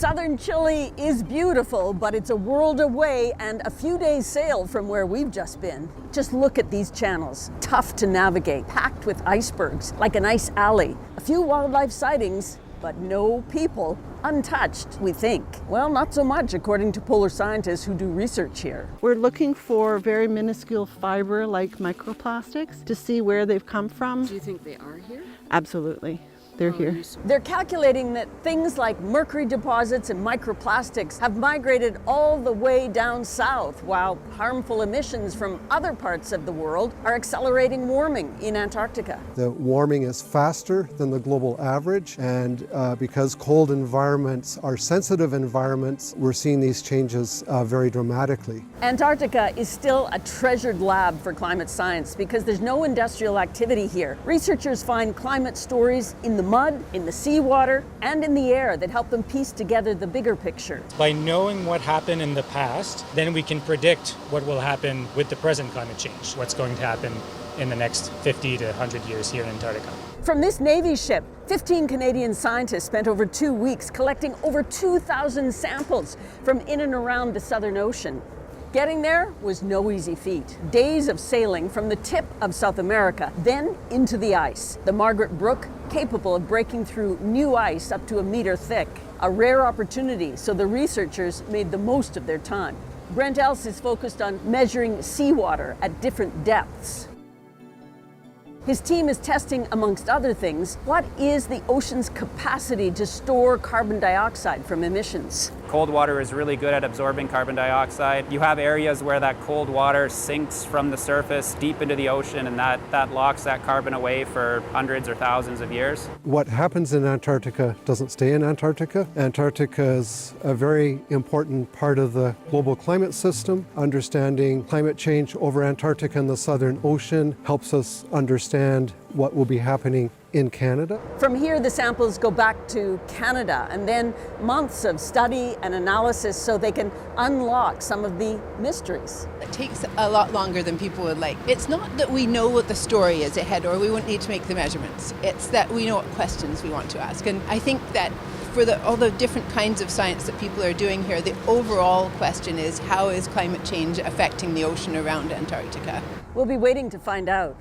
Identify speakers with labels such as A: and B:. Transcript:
A: Southern Chile is beautiful, but it's a world away and a few days sail from where we've just been. Just look at these channels, tough to navigate, packed with icebergs, like an ice alley. A few wildlife sightings, but no people. Untouched, we think. Well, not so much, according to polar scientists who do research here.
B: We're looking for very minuscule fiber like microplastics to see where they've come from.
C: Do you think they are here?
B: Absolutely. They're here.
A: They're calculating that things like mercury deposits and microplastics have migrated all the way down south, while harmful emissions from other parts of the world are accelerating warming in Antarctica.
D: The warming is faster than the global average, and because cold environments are sensitive environments, we're seeing these changes very dramatically.
A: Antarctica is still a treasured lab for climate science because there's no industrial activity here. Researchers find climate stories in the mud, in the seawater, and in the air that help them piece together the bigger picture.
E: By knowing what happened in the past, then we can predict what will happen with the present climate change, what's going to happen in the next 50 to 100 years here in Antarctica.
A: From this Navy ship, 15 Canadian scientists spent over 2 weeks collecting over 2,000 samples from in and around the Southern Ocean. Getting there was no easy feat. Days of sailing from the tip of South America, then into the ice. The Margaret Brooke, capable of breaking through new ice up to a meter thick. A rare opportunity, so the researchers made the most of their time. Brent Else is focused on measuring seawater at different depths. His team is testing, amongst other things, what is the ocean's capacity to store carbon dioxide from emissions.
F: Cold water is really good at absorbing carbon dioxide. You have areas where that cold water sinks from the surface deep into the ocean, and that locks that carbon away for hundreds or thousands of years.
D: What happens in Antarctica doesn't stay in Antarctica. Antarctica is a very important part of the global climate system. Understanding climate change over Antarctica and the Southern Ocean helps us understand what will be happening in Canada.
A: From here, the samples go back to Canada, and then months of study and analysis so they can unlock some of the mysteries.
G: It takes a lot longer than people would like. It's not that we know what the story is ahead or we wouldn't need to make the measurements. It's that we know what questions we want to ask. And I think that for all the different kinds of science that people are doing here, the overall question is, how is climate change affecting the ocean around Antarctica?
A: We'll be waiting to find out.